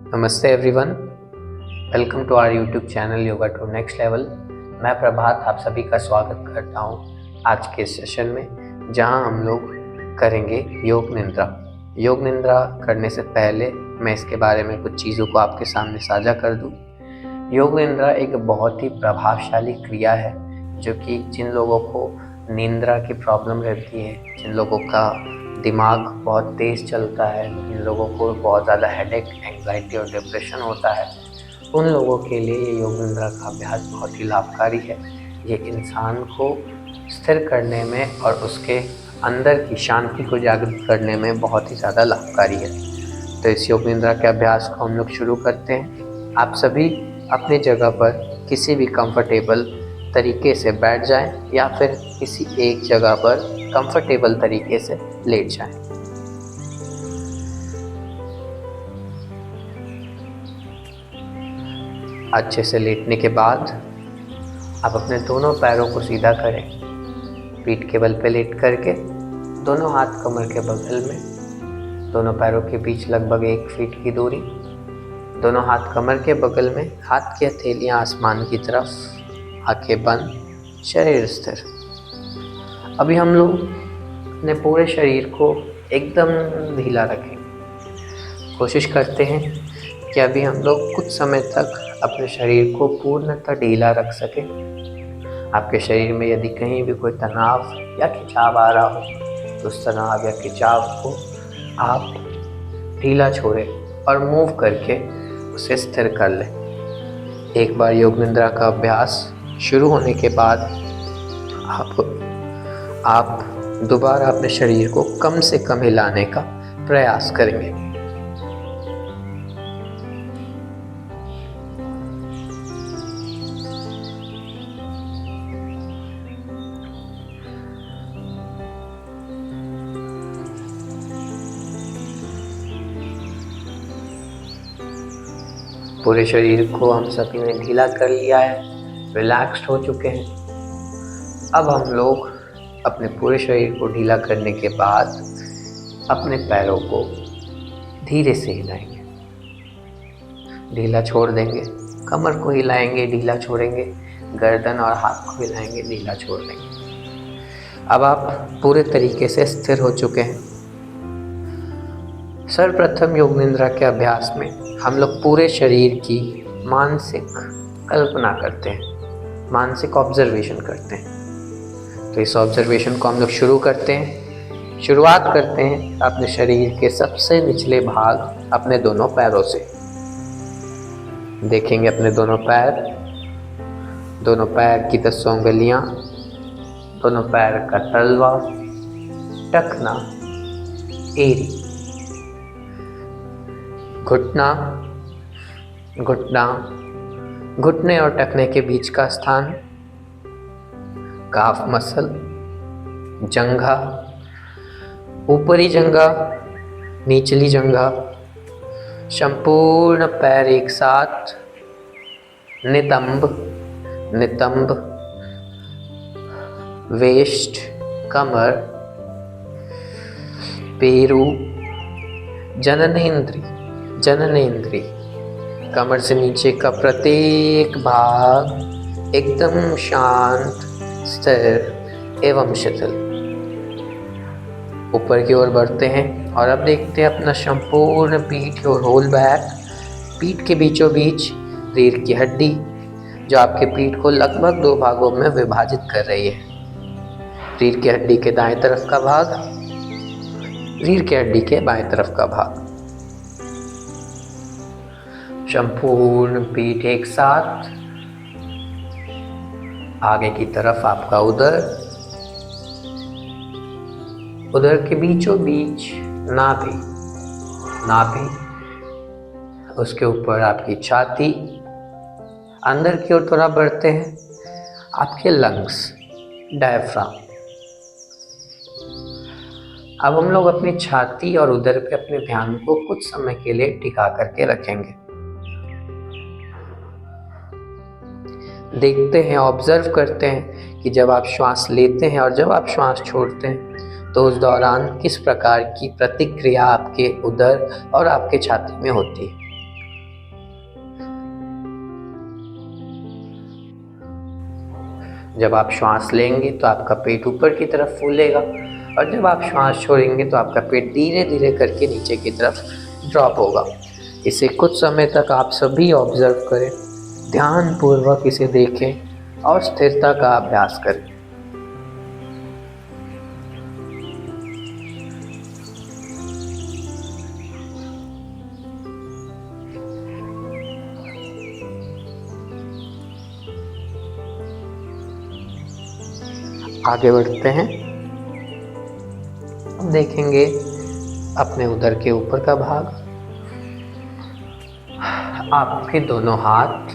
नमस्ते everyone, welcome to our YouTube channel yoga to next level. मैं प्रभात आप सभी का स्वागत करता हूँ आज के सेशन में, जहाँ हम लोग करेंगे योग निद्रा। योग निद्रा करने से पहले मैं इसके बारे में कुछ चीज़ों को आपके सामने साझा कर दूँ। योग निद्रा एक बहुत ही प्रभावशाली क्रिया है जो कि जिन लोगों को निद्रा की प्रॉब्लम रहती है, जिन लोगों का दिमाग बहुत तेज़ चलता है, जिन लोगों को बहुत ज़्यादा हेडेक, एंग्जाइटी और डिप्रेशन होता है, उन लोगों के लिए ये योग निद्रा का अभ्यास बहुत ही लाभकारी है। ये इंसान को स्थिर करने में और उसके अंदर की शांति को जागृत करने में बहुत ही ज़्यादा लाभकारी है। तो इस योग निद्रा के अभ्यास को हम लोग शुरू करते हैं। आप सभी अपनी जगह पर किसी भी कंफर्टेबल तरीके से बैठ जाएं या फिर किसी एक जगह पर कंफर्टेबल तरीके से लेट जाएं। अच्छे से लेटने के बाद आप अपने दोनों पैरों को सीधा करें, पीठ के बल पे लेट करके दोनों हाथ कमर के बगल में, दोनों पैरों के बीच लगभग 1 फीट की दूरी, दोनों हाथ कमर के बगल में, हाथ की हथेलियां आसमान की तरफ, आंखें बंद, शरीर स्थिर। अभी हम लोग अपने पूरे शरीर को एकदम ढीला रखें। कोशिश करते हैं कि अभी हम लोग कुछ समय तक अपने शरीर को पूर्णतः ढीला रख सकें। आपके शरीर में यदि कहीं भी कोई तनाव या खिंचाव आ रहा हो तो उस तनाव या खिंचाव को आप ढीला छोड़ें और मूव करके उसे स्थिर कर लें। एक बार योग निद्रा का अभ्यास शुरू होने के बाद आप दोबारा अपने शरीर को कम से कम हिलाने का प्रयास करेंगे। पूरे शरीर को हम सभी ने ढीला कर लिया है, रिलैक्स्ड हो चुके हैं। अब हम लोग अपने पूरे शरीर को ढीला करने के बाद अपने पैरों को धीरे से हिलाएंगे, ढीला छोड़ देंगे, कमर को हिलाएंगे, ढीला छोड़ेंगे, गर्दन और हाथ को हिलाएंगे, ढीला छोड़ देंगे। अब आप पूरे तरीके से स्थिर हो चुके हैं। सर्वप्रथम योग निद्रा के अभ्यास में हम लोग पूरे शरीर की मानसिक कल्पना करते हैं, मानसिक ऑब्जर्वेशन करते हैं। तो इस ऑब्जर्वेशन को हम लोग शुरू करते हैं। शुरुआत करते हैं अपने शरीर के सबसे निचले भाग, अपने दोनों पैरों से। देखेंगे अपने दोनों पैर की 10 उंगलियां, दोनों पैर का तलवा, टखना, एड़ी, घुटने और टखने के बीच का स्थान, काफ मसल, जंघा, ऊपरी जंघा, निचली जंघा, संपूर्ण पैर एक साथ, नितंब, वेस्ट, कमर, पेरू, जननेंद्री, कमर से नीचे का प्रत्येक भाग एकदम शांत, स्थिर एवं शिथिल। ऊपर की ओर बढ़ते हैं और अब देखते हैं अपना संपूर्ण पीठ और होल बैक, पीठ के बीचों बीच रीढ़ की हड्डी जो आपके पीठ को लगभग 2 भागों में विभाजित कर रही है। रीढ़ की हड्डी के दाएं तरफ का भाग, रीढ़ की हड्डी के बाएं तरफ का भाग, संपूर्ण पीठ एक साथ। आगे की तरफ आपका उदर के बीचों बीच नाभि, उसके ऊपर आपकी छाती, अंदर की ओर थोड़ा बढ़ते हैं, आपके लंग्स, डायफ्राम। अब हम लोग अपनी छाती और उदर पे अपने ध्यान को कुछ समय के लिए टिका करके रखेंगे। देखते हैं, ऑब्जर्व करते हैं कि जब आप श्वास लेते हैं और जब आप श्वास छोड़ते हैं तो उस दौरान किस प्रकार की प्रतिक्रिया आपके उदर और आपके छाती में होती है। जब आप श्वास लेंगे तो आपका पेट ऊपर की तरफ फूलेगा, और जब आप श्वास छोड़ेंगे तो आपका पेट धीरे धीरे करके नीचे की तरफ ड्रॉप होगा। इसे कुछ समय तक आप सभी ऑब्जर्व करें, ध्यानपूर्वक इसे देखें और स्थिरता का अभ्यास करें। आगे बढ़ते हैं। अब देखेंगे अपने उदर के ऊपर का भाग। आपके दोनों हाथ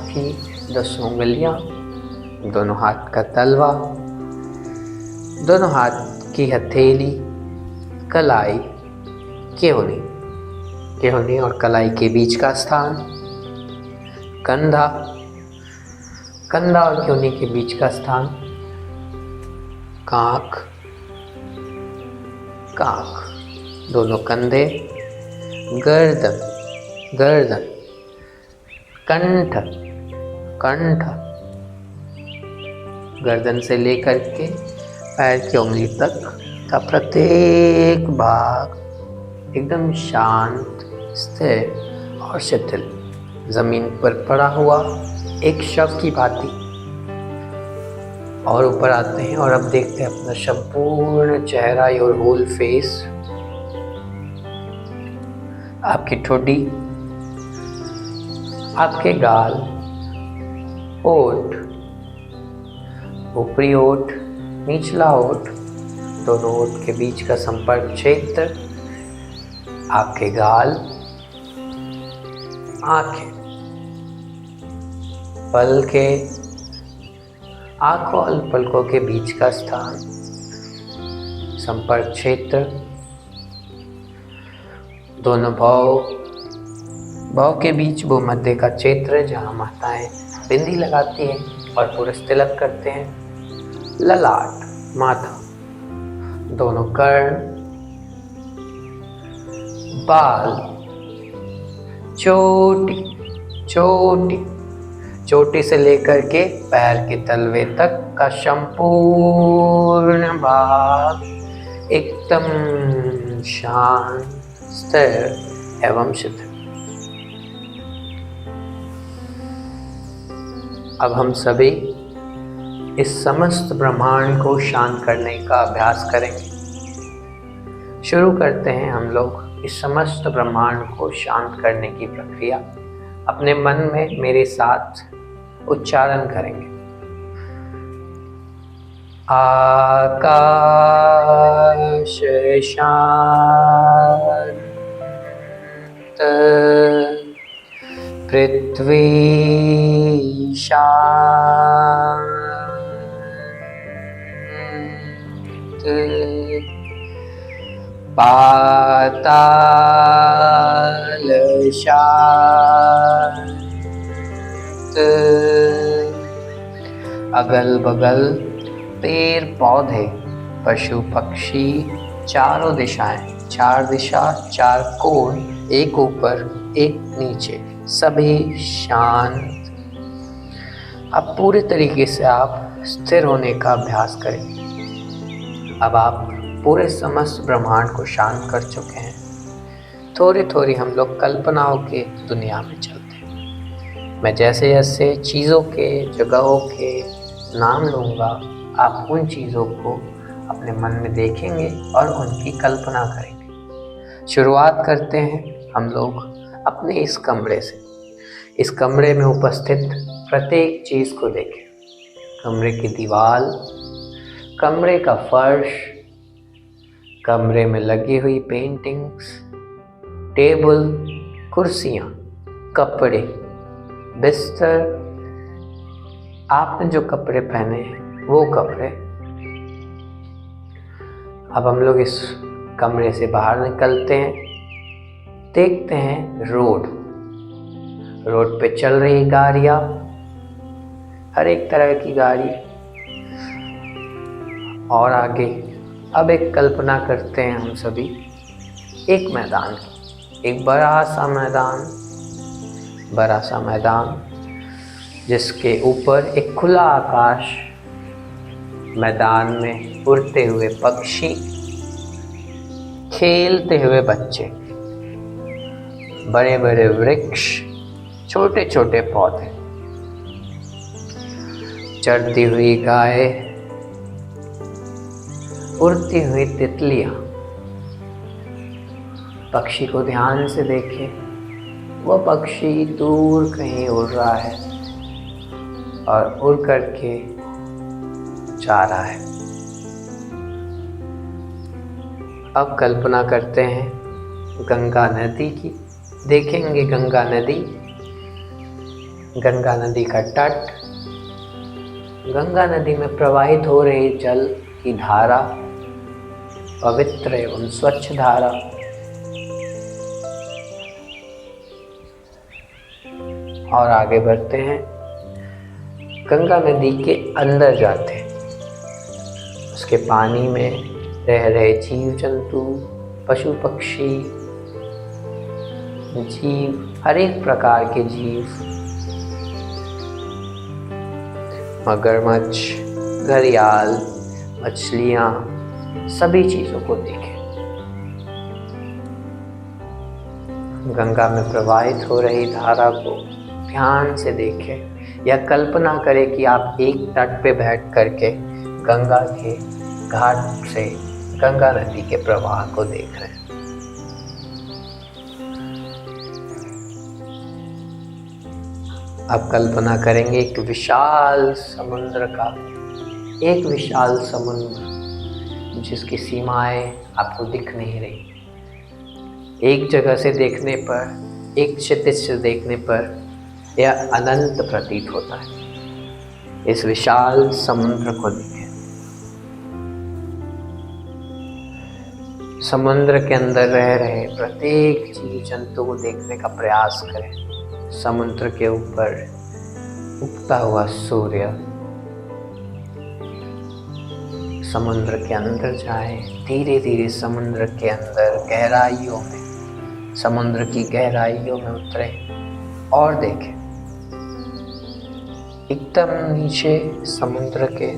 की 10 उंगलियां, दोनों हाथ का तलवा, दोनों हाथ की हथेली, कलाई, केहूनी और कलाई के बीच का स्थान, कंधा और केहूनी के बीच का स्थान, कांख, दोनों कंधे, गर्दन, कंठ, गर्दन से लेकर के पैर की उंगली तक का प्रत्येक भाग एकदम शांत, स्थिर और शिथिल, जमीन पर पड़ा हुआ एक शव की भांति। और ऊपर आते हैं और अब देखते हैं अपना संपूर्ण चेहरा, योर होल फेस। आपकी ठोडी, आपके गाल, ओठ, ऊपरी ओठ, निचला ओठ, दोनों ओठ के बीच का संपर्क क्षेत्र, आपके गाल, आंखें, पलकें, आंखों और पलकों के बीच का स्थान, संपर्क क्षेत्र, दोनों भौं के बीच वो मध्य का क्षेत्र जहाँ माताएं बिंदी लगाती हैं और पुरुष तिलक करते हैं, ललाट, माथा, दोनों कर्ण, बाल, चोटी से लेकर के पैर के तलवे तक का संपूर्ण भाग एकदम शांत, स्थिर एवं शिथिल। अब हम सभी इस समस्त ब्रह्मांड को शांत करने का अभ्यास करेंगे। शुरू करते हैं हम लोग इस समस्त ब्रह्मांड को शांत करने की प्रक्रिया। अपने मन में मेरे साथ उच्चारण करेंगे। आकाश शांत, पृथ्वी शांत, पाताल शांत, अगल बगल पेड़ पौधे, पशु पक्षी, चारों दिशाएं, 4 दिशा, 4 कोण, एक ऊपर एक नीचे, सभी शांत। अब पूरे तरीके से आप स्थिर होने का अभ्यास करें। अब आप पूरे समस्त ब्रह्मांड को शांत कर चुके हैं। थोड़ी हम लोग कल्पनाओं के दुनिया में चलते हैं। मैं जैसे जैसे चीज़ों के, जगहों के नाम लूँगा, आप उन चीज़ों को अपने मन में देखेंगे और उनकी कल्पना करेंगे। शुरुआत करते हैं हम लोग अपने इस कमरे से। इस कमरे में उपस्थित प्रत्येक चीज़ को देखें। कमरे की दीवार, कमरे का फर्श, कमरे में लगी हुई पेंटिंग्स, टेबल, कुर्सियाँ, कपड़े, बिस्तर, आपने जो कपड़े पहने हैं वो कपड़े। अब हम लोग इस कमरे से बाहर निकलते हैं, देखते हैं रोड पे चल रही गाड़ियाँ, हर एक तरह की गाड़ी। और आगे अब एक कल्पना करते हैं हम सभी, एक मैदान की, एक बड़ा सा मैदान, जिसके ऊपर एक खुला आकाश, मैदान में उड़ते हुए पक्षी, खेलते हुए बच्चे, बड़े बड़े वृक्ष, छोटे छोटे पौधे, चढ़ती हुई गाय, उड़ती हुई तितलियां। पक्षी को ध्यान से देखे, वह पक्षी दूर कहीं उड़ रहा है और उड़ करके जा रहा है। अब कल्पना करते हैं गंगा नदी की। देखेंगे गंगा नदी का तट, गंगा नदी में प्रवाहित हो रही जल की धारा, पवित्र एवं स्वच्छ धारा। और आगे बढ़ते हैं, गंगा नदी के अंदर जाते हैं। उसके पानी में रह रहे जीव जंतु, पशु पक्षी, जीव, हर एक प्रकार के जीव, मगरमच्छ, घड़ियाल, मछलियां, सभी चीजों को देखें। गंगा में प्रवाहित हो रही धारा को ध्यान से देखें, या कल्पना करें कि आप एक तट पे बैठ करके गंगा के घाट से गंगा नदी के प्रवाह को देख रहे हैं। अब कल्पना करेंगे एक विशाल समुद्र का, एक विशाल समुद्र जिसकी सीमाएं आपको दिख नहीं रही। एक जगह से देखने पर, एक क्षितिज से देखने पर यह अनंत प्रतीत होता है। इस विशाल समुद्र को देखें। समुद्र के अंदर रह रहे प्रत्येक जीव जंतु को देखने का प्रयास करें। समुद्र के ऊपर उगता हुआ सूर्य, समुद्र के अंदर जाएं, धीरे धीरे समुद्र के अंदर गहराइयों में, समुद्र की गहराइयों में उतरे और देखें। एकदम नीचे समुद्र के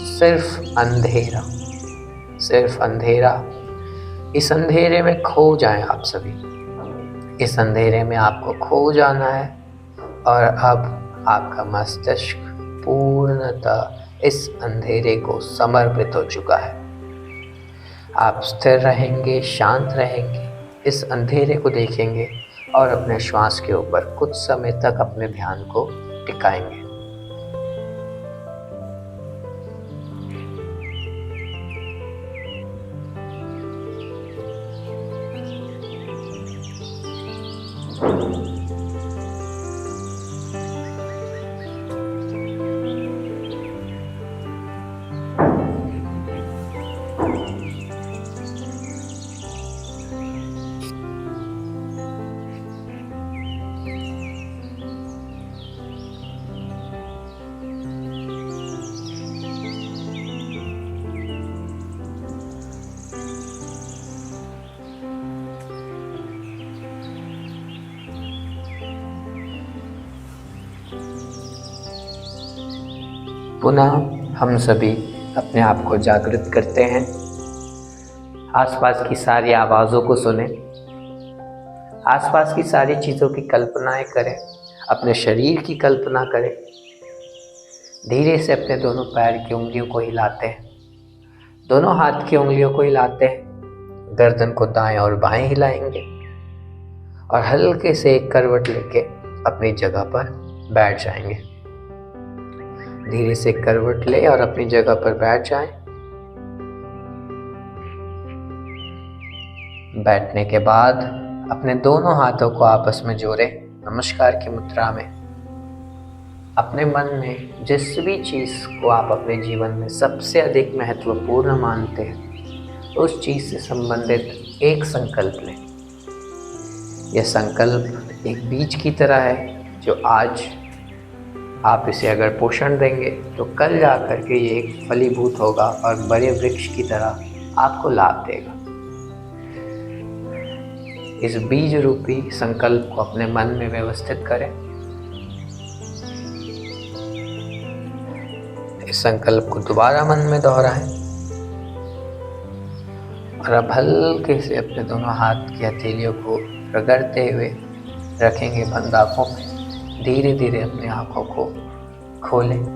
सिर्फ अंधेरा, सिर्फ अंधेरा। इस अंधेरे में खो जाएं आप सभी। इस अंधेरे में आपको खो जाना है और अब आपका मस्तिष्क पूर्णतः इस अंधेरे को समर्पित हो चुका है। आप स्थिर रहेंगे, शांत रहेंगे, इस अंधेरे को देखेंगे और अपने श्वास के ऊपर कुछ समय तक अपने ध्यान को टिकाएंगे। पुनः हम सभी अपने आप को जागृत करते हैं। आसपास की सारी आवाज़ों को सुनें, आसपास की सारी चीज़ों की कल्पनाएं करें, अपने शरीर की कल्पना करें। धीरे से अपने दोनों पैर की उंगलियों को हिलाते हैं, दोनों हाथ की उंगलियों को हिलाते हैं, गर्दन को दाएं और बाएं हिलाएंगे और हल्के से एक करवट लेके अपनी जगह पर बैठ जाएंगे। धीरे से करवट ले और अपनी जगह पर बैठ जाएं। बैठने के बाद अपने दोनों हाथों को आपस में जोड़े नमस्कार की मुद्रा में। अपने मन में जिस भी चीज़ को आप अपने जीवन में सबसे अधिक महत्वपूर्ण मानते हैं, उस चीज़ से संबंधित एक संकल्प लें। यह संकल्प एक बीज की तरह है जो आज आप इसे अगर पोषण देंगे तो कल जा कर के ये एक फलीभूत होगा और बड़े वृक्ष की तरह आपको लाभ देगा। इस बीज रूपी संकल्प को अपने मन में व्यवस्थित करें इस संकल्प को दोबारा मन में दोहराएं और अब हल्के से अपने दोनों हाथ की हथेलियों को रगड़ते हुए रखेंगे बंद आँखों में। धीरे धीरे अपनी आँखों को खोलें।